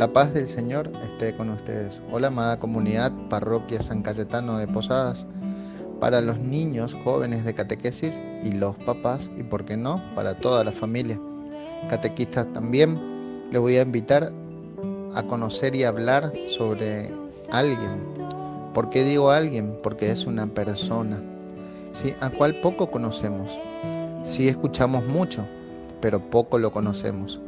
La paz del Señor esté con ustedes. Hola, amada comunidad, Parroquia San Cayetano de Posadas. Para los niños jóvenes de catequesis y los papás, y por qué no, para toda la familia. Catequistas también, les voy a invitar a conocer y hablar sobre alguien. ¿Por qué digo alguien? Porque es una persona, ¿sí? A cual poco conocemos. Sí escuchamos mucho, pero poco lo conocemos.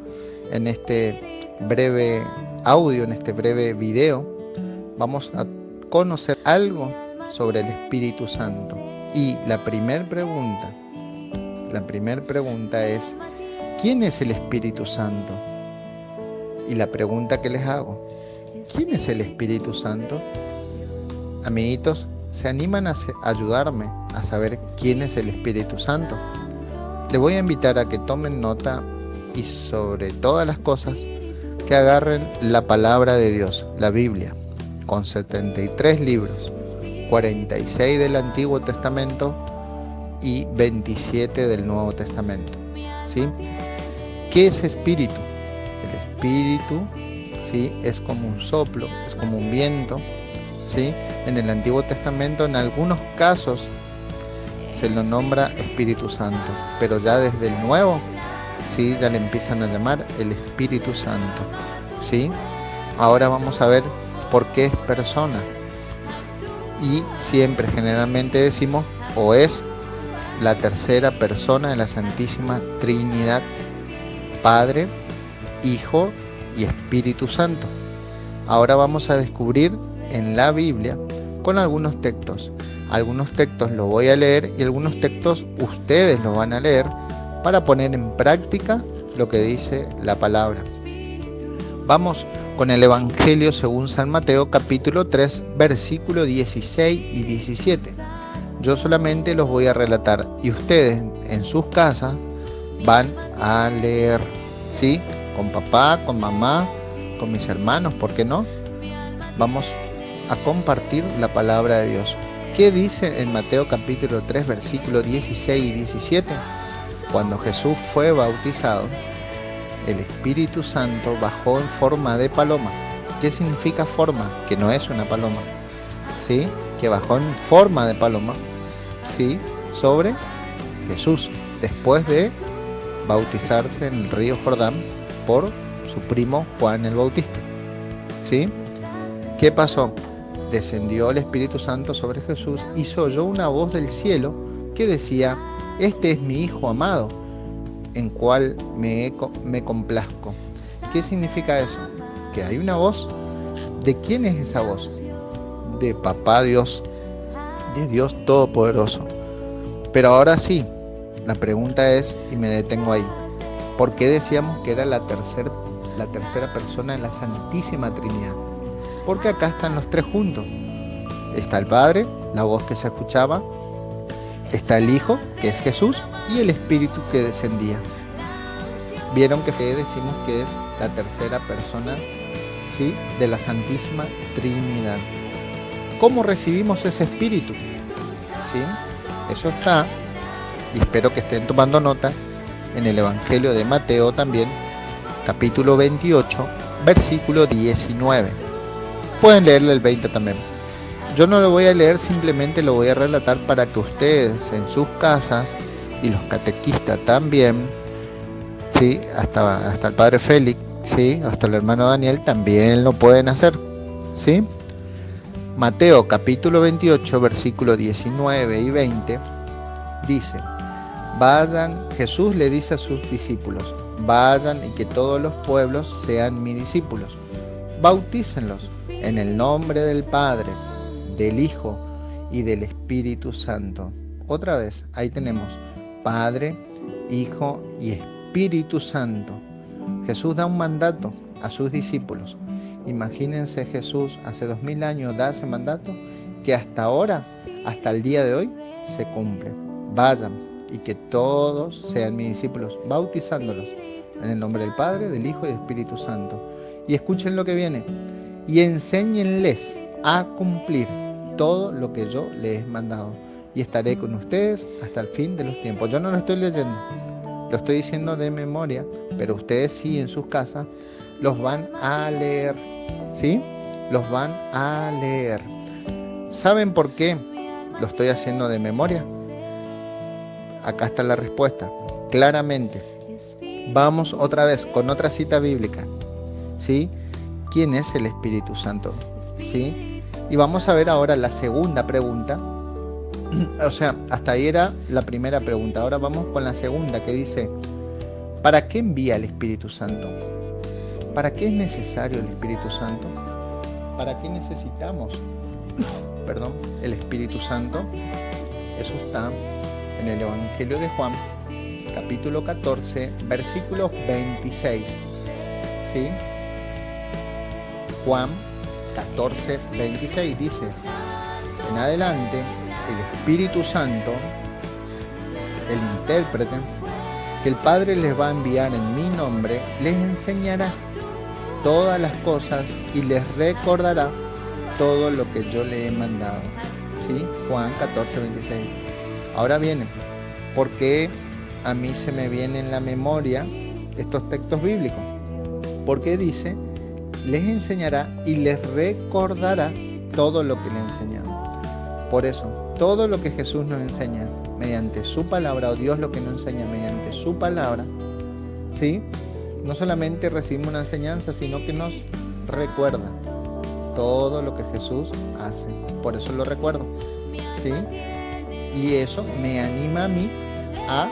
En este breve audio, en este breve video, vamos a conocer algo sobre el Espíritu Santo. Y la primera pregunta es, ¿quién es el Espíritu Santo? Y la pregunta que les hago, ¿quién es el Espíritu Santo? Amiguitos, ¿se animan a ayudarme a saber quién es el Espíritu Santo? Les voy a invitar a que tomen nota y sobre todas las cosas que agarren la palabra de Dios, la Biblia, con 73 libros, 46 del Antiguo Testamento y 27 del Nuevo Testamento, ¿sí? ¿Qué es espíritu? El espíritu, ¿sí? Es como un soplo, es como un viento, ¿sí? En el Antiguo Testamento, en algunos casos, se lo nombra Espíritu Santo, pero ya desde el Nuevo, sí, ya le empiezan a llamar el Espíritu Santo, ¿sí? Ahora vamos a ver por qué es persona. Y siempre, generalmente decimos, o es la tercera persona de la Santísima Trinidad, Padre, Hijo y Espíritu Santo. Ahora vamos a descubrir en la Biblia con algunos textos. Algunos textos los voy a leer y algunos textos ustedes los van a leer para poner en práctica lo que dice la palabra. Vamos con el Evangelio según San Mateo, capítulo 3, versículo 16 y 17. Yo solamente los voy a relatar y ustedes en sus casas van a leer, ¿sí? Con papá, con mamá, con mis hermanos, ¿por qué no? Vamos a compartir la palabra de Dios. ¿Qué dice en Mateo capítulo 3, versículo 16 y 17? Cuando Jesús fue bautizado, el Espíritu Santo bajó en forma de paloma. ¿Qué significa forma? Que no es una paloma, ¿sí? Que bajó en forma de paloma, ¿sí? Sobre Jesús, después de bautizarse en el río Jordán por su primo Juan el Bautista, ¿sí? ¿Qué pasó? Descendió el Espíritu Santo sobre Jesús y se oyó una voz del cielo que decía: este es mi Hijo amado, en cual me complazco. ¿Qué significa eso? Que hay una voz. ¿De quién es esa voz? De Papá Dios, de Dios Todopoderoso. Pero ahora sí, la pregunta es, y me detengo ahí, ¿por qué decíamos que era la tercera persona de la Santísima Trinidad? Porque acá están los tres juntos. Está el Padre, la voz que se escuchaba, está el Hijo, que es Jesús, y el Espíritu que descendía. Vieron que decimos que es la tercera persona, ¿sí?, de la Santísima Trinidad. ¿Cómo recibimos ese Espíritu? ¿Sí? Eso está, y espero que estén tomando nota, en el Evangelio de Mateo también, capítulo 28, versículo 19. Pueden leerle el 20 también. Yo no lo voy a leer, simplemente lo voy a relatar para que ustedes en sus casas y los catequistas también, ¿sí? Hasta el padre Félix, ¿sí? Hasta el hermano Daniel también lo pueden hacer, ¿sí? Mateo capítulo 28, versículo 19 y 20 dice: vayan, Jesús le dice a sus discípulos, vayan y que todos los pueblos sean mis discípulos. Bautícenlos en el nombre del Padre, del Hijo y del Espíritu Santo. Otra vez, ahí tenemos Padre, Hijo y Espíritu Santo. Jesús da un mandato a sus discípulos. Imagínense, Jesús hace 2000 años da ese mandato que hasta ahora, hasta el día de hoy, se cumple. Vayan y que todos sean mis discípulos, bautizándolos en el nombre del Padre, del Hijo y del Espíritu Santo. Y escuchen lo que viene. Y enséñenles a cumplir todo lo que yo les he mandado. Y estaré con ustedes hasta el fin de los tiempos. Yo no lo estoy leyendo. lo estoy diciendo de memoria, pero ustedes sí en sus casas los van a leer, ¿sí? Los van a leer. ¿Saben por qué lo estoy haciendo de memoria? Acá está la respuesta, claramente. Vamos otra vez con otra cita bíblica, ¿sí? ¿Quién es el Espíritu Santo? ¿Sí? Y vamos a ver ahora la segunda pregunta. O sea, hasta ahí era la primera pregunta. Ahora vamos con la segunda, que dice: ¿para qué envía el Espíritu Santo? ¿Para qué es necesario el Espíritu Santo? ¿Para qué necesitamos, el Espíritu Santo? Eso está en el Evangelio de Juan, capítulo 14, versículos 26. ¿Sí? Juan 14, 26 dice: en adelante, el Espíritu Santo, el intérprete, que el Padre les va a enviar en mi nombre, les enseñará todas las cosas y les recordará todo lo que yo le he mandado. ¿Sí? Juan 14, 26. Ahora viene, ¿por qué a mí se me vienen en la memoria estos textos bíblicos? Porque dice: les enseñará y les recordará todo lo que le he enseñado. Por eso, todo lo que Jesús nos enseña mediante su palabra, o Dios lo que nos enseña mediante su palabra, ¿sí? No solamente recibimos una enseñanza, sino que nos recuerda todo lo que Jesús hace. Por eso lo recuerdo, ¿sí? Y eso me anima a mí a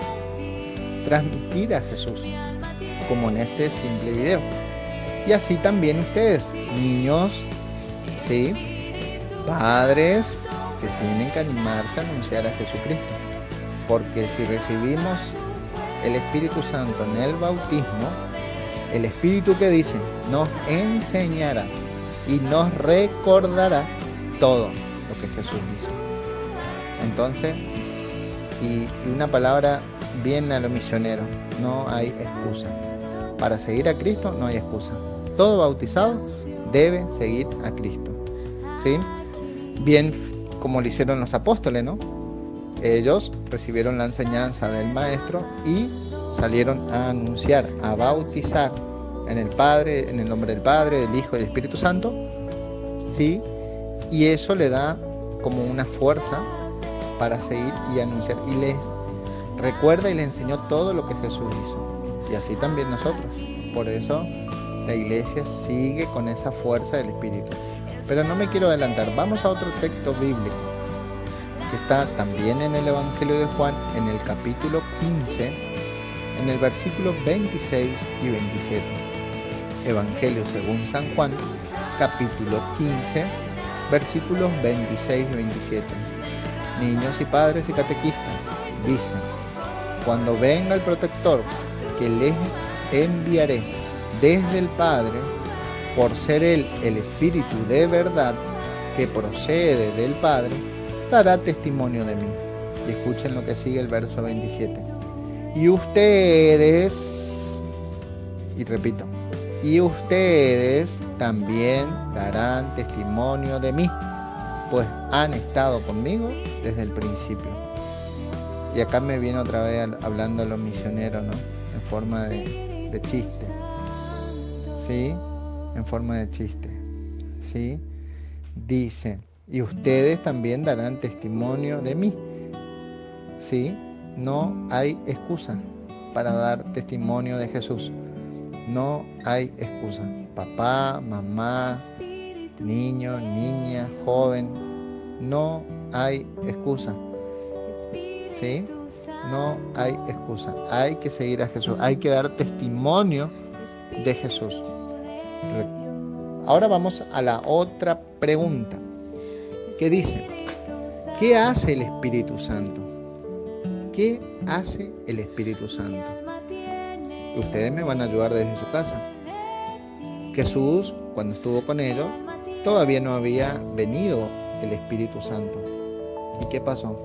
transmitir a Jesús, como en este simple video. Y así también ustedes, niños, ¿sí? Padres, que tienen que animarse a anunciar a Jesucristo. Porque si recibimos el Espíritu Santo en el bautismo, el Espíritu que dice, nos enseñará y nos recordará todo lo que Jesús dice. Entonces, y una palabra bien a los misioneros: no hay excusa. Para seguir a Cristo no hay excusa. Todo bautizado debe seguir a Cristo, ¿sí? Bien como lo hicieron los apóstoles, ¿no? Ellos recibieron la enseñanza del Maestro y salieron a anunciar, a bautizar en el nombre del Padre, del Hijo y del Espíritu Santo, ¿sí? Y eso le da como una fuerza para seguir y anunciar. Y les recuerda y les enseñó todo lo que Jesús hizo. Y así también nosotros. Por eso la iglesia sigue con esa fuerza del Espíritu. Pero no me quiero adelantar. Vamos a otro texto bíblico que está también en el Evangelio de Juan, en el capítulo 15, en el versículo 26 y 27. Evangelio según San Juan, capítulo 15, versículos 26 y 27. Niños y padres y catequistas, dicen: cuando venga el protector que les enviaré desde el Padre, por ser Él el Espíritu de verdad que procede del Padre, dará testimonio de mí. Y escuchen lo que sigue el verso 27. Y ustedes, y repito, y ustedes también darán testimonio de mí, pues han estado conmigo desde el principio. Y acá me viene otra vez hablando los misioneros, ¿no? En forma de chiste, ¿sí? En forma de chiste, ¿sí? Dice: y ustedes también darán testimonio de mí, ¿sí? No hay excusa para dar testimonio de Jesús. No hay excusa. Papá, mamá, niño, niña, joven, no hay excusa, ¿sí? No hay excusa. Hay que seguir a Jesús. Hay que dar testimonio de Jesús. Ahora vamos a la otra pregunta, que dice: ¿qué hace el Espíritu Santo? ¿Qué hace el Espíritu Santo? Y ustedes me van a ayudar desde su casa. Jesús, cuando estuvo con ellos, todavía no había venido el Espíritu Santo. ¿Y qué pasó?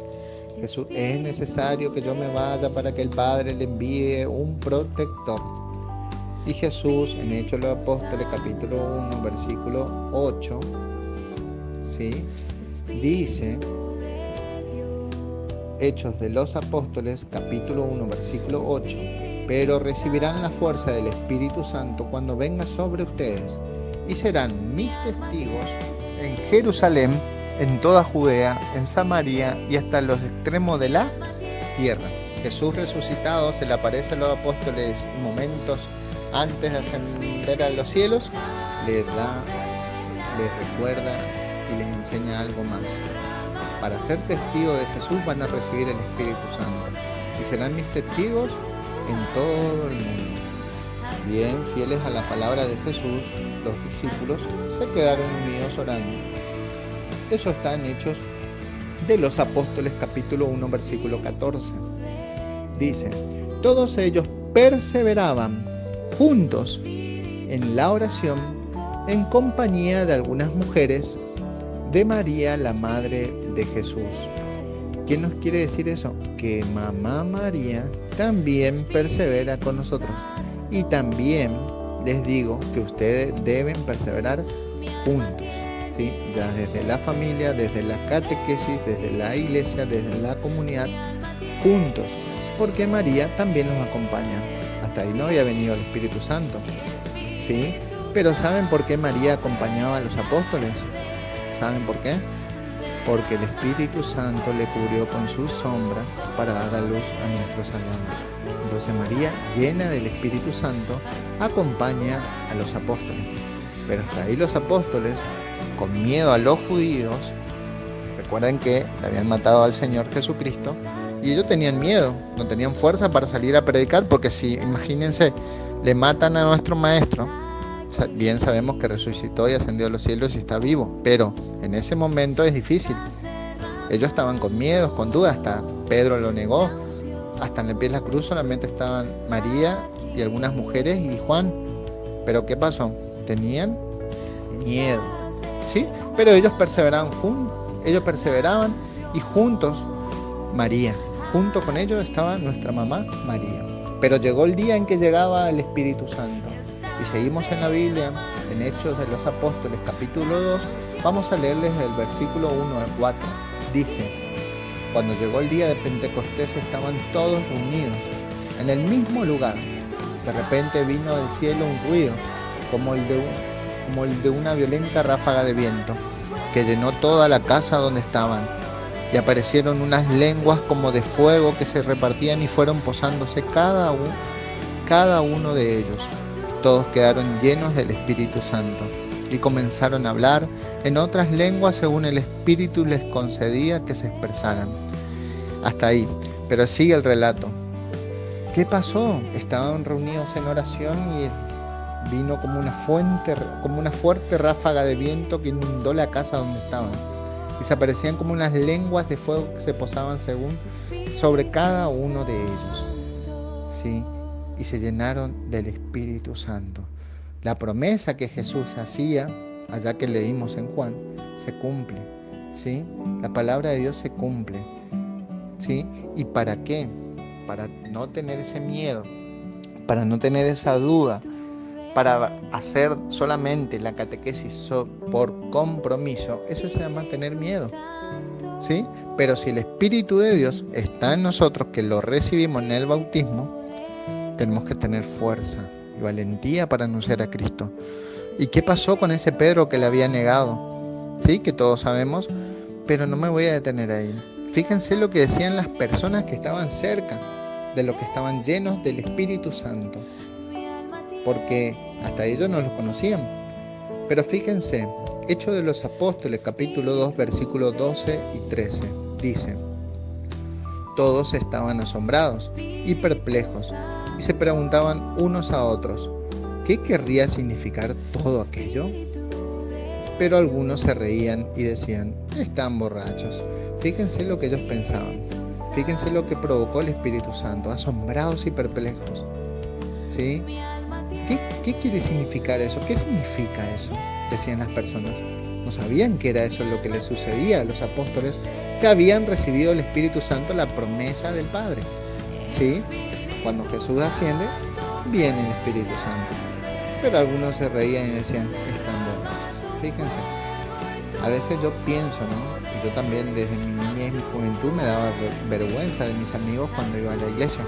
Jesús: es necesario que yo me vaya para que el Padre le envíe un protector. Y Jesús, en Hechos de los Apóstoles, capítulo 1, versículo 8, ¿sí? Dice, Hechos de los Apóstoles, capítulo 1, versículo 8, pero recibirán la fuerza del Espíritu Santo cuando venga sobre ustedes, y serán mis testigos en Jerusalén, en toda Judea, en Samaria y hasta los extremos de la tierra. Jesús resucitado se le aparece a los apóstoles momentos antes de ascender a los cielos, les recuerda y les enseña algo más. Para ser testigos de Jesús van a recibir el Espíritu Santo y serán mis testigos en todo el mundo. Bien fieles a la palabra de Jesús, los discípulos se quedaron unidos orando. Eso está en Hechos de los Apóstoles capítulo 1 versículo 14. Dice: todos ellos perseveraban juntos en la oración en compañía de algunas mujeres, de María, la madre de Jesús. ¿Qué nos quiere decir eso? Que mamá María también persevera con nosotros. Y también les digo que ustedes deben perseverar juntos, ¿sí? Ya desde la familia, desde la catequesis, desde la iglesia, desde la comunidad, juntos. Porque María también los acompaña. Hasta ahí no había venido el Espíritu Santo, ¿sí? Pero ¿saben por qué María acompañaba a los apóstoles? ¿Saben por qué? Porque el Espíritu Santo le cubrió con su sombra para dar a luz a nuestro Salvador. Entonces María, llena del Espíritu Santo, acompaña a los apóstoles. Pero hasta ahí los apóstoles, con miedo a los judíos, recuerden que le habían matado al Señor Jesucristo, y ellos tenían miedo, no tenían fuerza para salir a predicar, porque si, imagínense, le matan a nuestro Maestro, bien sabemos que resucitó y ascendió a los cielos y está vivo, pero en ese momento es difícil. Ellos estaban con miedos, con dudas, hasta Pedro lo negó, hasta en el pie de la cruz solamente estaban María y algunas mujeres y Juan. Pero ¿qué pasó? Tenían miedo, ¿sí? Pero ellos perseveraban y juntos María, junto con ellos estaba nuestra mamá María. Pero llegó el día en que llegaba el Espíritu Santo. Y seguimos en la Biblia, en Hechos de los Apóstoles, capítulo 2, vamos a leerles el versículo 1 al 4. Dice: cuando llegó el día de Pentecostés estaban todos reunidos en el mismo lugar. De repente vino del cielo un ruido, como el de una violenta ráfaga de viento, que llenó toda la casa donde estaban. Y aparecieron unas lenguas como de fuego que se repartían y fueron posándose cada uno de ellos. Todos quedaron llenos del Espíritu Santo y comenzaron a hablar en otras lenguas según el Espíritu les concedía que se expresaran. Hasta ahí, pero sigue el relato. ¿Qué pasó? Estaban reunidos en oración y vino como una fuerte ráfaga de viento que inundó la casa donde estaban. Y se aparecían como unas lenguas de fuego que se posaban sobre cada uno de ellos, ¿sí? Y se llenaron del Espíritu Santo. La promesa que Jesús hacía, allá que leímos en Juan, se cumple, ¿sí? La palabra de Dios se cumple, ¿sí? ¿Y para qué? Para no tener ese miedo, para no tener esa duda, para hacer solamente la catequesis por compromiso. Eso se llama tener miedo, ¿sí? Pero si el Espíritu de Dios está en nosotros, que lo recibimos en el bautismo, tenemos que tener fuerza y valentía para anunciar a Cristo. ¿Y qué pasó con ese Pedro que le había negado? Sí, que todos sabemos, pero no me voy a detener ahí. Fíjense lo que decían las personas que estaban cerca, de los que estaban llenos del Espíritu Santo, porque hasta ellos no los conocían. Pero fíjense, Hechos de los Apóstoles, capítulo 2, versículos 12 y 13, dice: todos estaban asombrados y perplejos, y se preguntaban unos a otros, ¿qué querría significar todo aquello? Pero algunos se reían y decían, están borrachos. Fíjense lo que ellos pensaban. Fíjense lo que provocó el Espíritu Santo, asombrados y perplejos, ¿sí? ¿Qué quiere significar eso? ¿Qué significa eso? Decían las personas. No sabían que era eso lo que les sucedía a los apóstoles que habían recibido el Espíritu Santo, la promesa del Padre, ¿sí? Cuando Jesús asciende, viene el Espíritu Santo. Pero algunos se reían y decían, están borrachos. Fíjense, a veces yo pienso, ¿no? Yo también desde mi niñez y mi juventud me daba vergüenza de mis amigos cuando iba a la iglesia.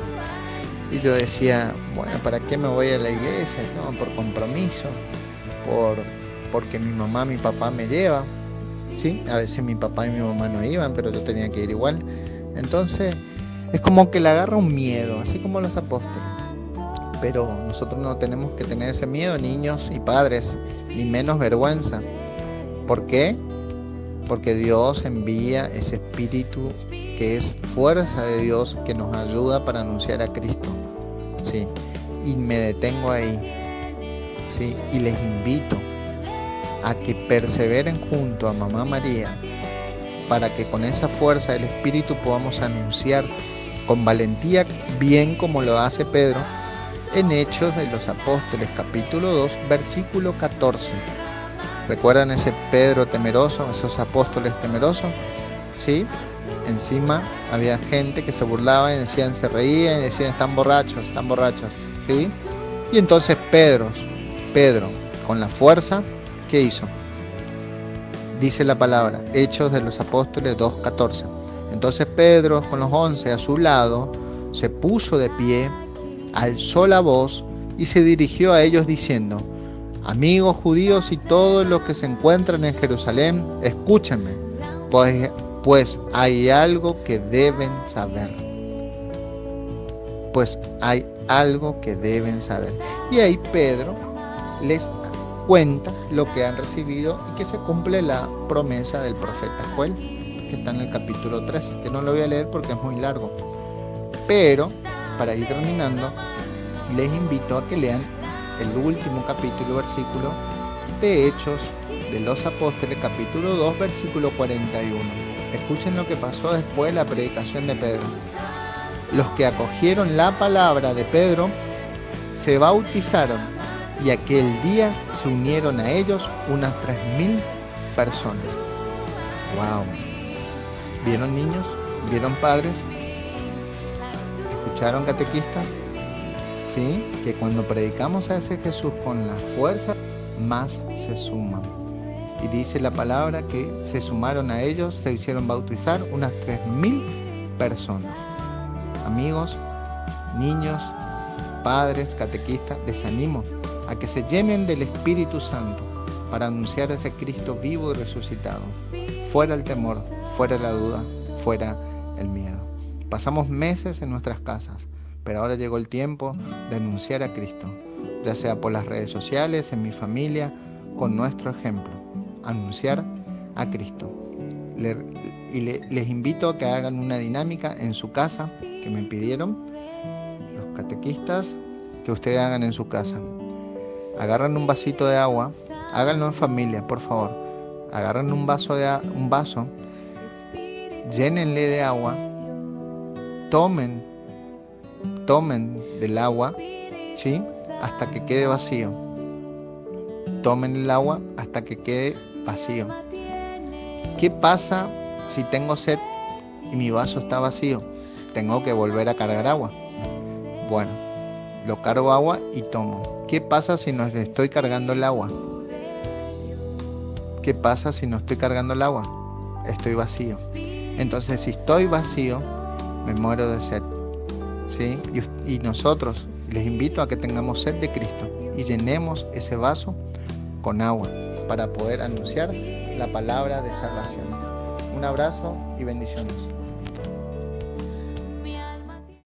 Y yo decía, bueno, ¿para qué me voy a la iglesia? No, por compromiso, porque mi mamá, mi papá me lleva, ¿sí? A veces mi papá y mi mamá no iban, pero yo tenía que ir igual. Entonces, es como que le agarra un miedo, así como los apóstoles. Pero nosotros no tenemos que tener ese miedo, niños y padres, ni menos vergüenza. ¿Por qué? Porque Dios envía ese espíritu que es fuerza de Dios que nos ayuda para anunciar a Cristo, ¿sí? Y me detengo ahí, ¿sí? Y les invito a que perseveren junto a Mamá María para que con esa fuerza del espíritu podamos anunciar con valentía, bien como lo hace Pedro en Hechos de los Apóstoles, capítulo 2, versículo 14. ¿Recuerdan ese Pedro temeroso, esos apóstoles temerosos? ¿Sí? Encima había gente que se burlaba y decían, se reían y decían, están borrachos, ¿sí? Y entonces Pedro, con la fuerza, ¿qué hizo? Dice la palabra, Hechos de los Apóstoles 2:14. Entonces Pedro, con los 11 a su lado, se puso de pie, alzó la voz y se dirigió a ellos diciendo, amigos judíos y todos los que se encuentran en Jerusalén, escúchenme, pues hay algo que deben saber. Y ahí Pedro les cuenta lo que han recibido y que se cumple la promesa del profeta Joel, que está en el capítulo 3, que no lo voy a leer porque es muy largo. Pero, para ir terminando, les invito a que lean el último capítulo, versículo de Hechos de los Apóstoles, capítulo 2, versículo 41. Escuchen lo que pasó después de la predicación de Pedro. Los que acogieron la palabra de Pedro se bautizaron y aquel día se unieron a ellos unas 3.000 personas. ¡Wow! ¿Vieron niños? ¿Vieron padres? ¿Escucharon catequistas? ¿Sí? Que cuando predicamos a ese Jesús con la fuerza, más se suman. Y dice la palabra que se sumaron a ellos, se hicieron bautizar unas 3.000 personas. Amigos, niños, padres, catequistas, les animo a que se llenen del Espíritu Santo para anunciar a ese Cristo vivo y resucitado. Fuera el temor, fuera la duda, fuera el miedo. Pasamos meses en nuestras casas, pero ahora llegó el tiempo de anunciar a Cristo, ya sea por las redes sociales, en mi familia, con nuestro ejemplo. Anunciar a Cristo. Les invito a que hagan una dinámica en su casa, que me pidieron los catequistas, que ustedes hagan en su casa. Agarran un vasito de agua, háganlo en familia, por favor. Agarran un vaso, llénenle de agua, tomen del agua, ¿sí? Hasta que quede vacío. Tomen el agua hasta que quede vacío. ¿Qué pasa si tengo sed y mi vaso está vacío? Tengo que volver a cargar agua. Bueno, lo cargo agua y tomo. ¿Qué pasa si no estoy cargando el agua? ¿Qué pasa si no estoy cargando el agua? Estoy vacío. Entonces, si estoy vacío, me muero de sed, ¿sí? Y nosotros les invito a que tengamos sed de Cristo y llenemos ese vaso con agua para poder anunciar la palabra de salvación. Un abrazo y bendiciones.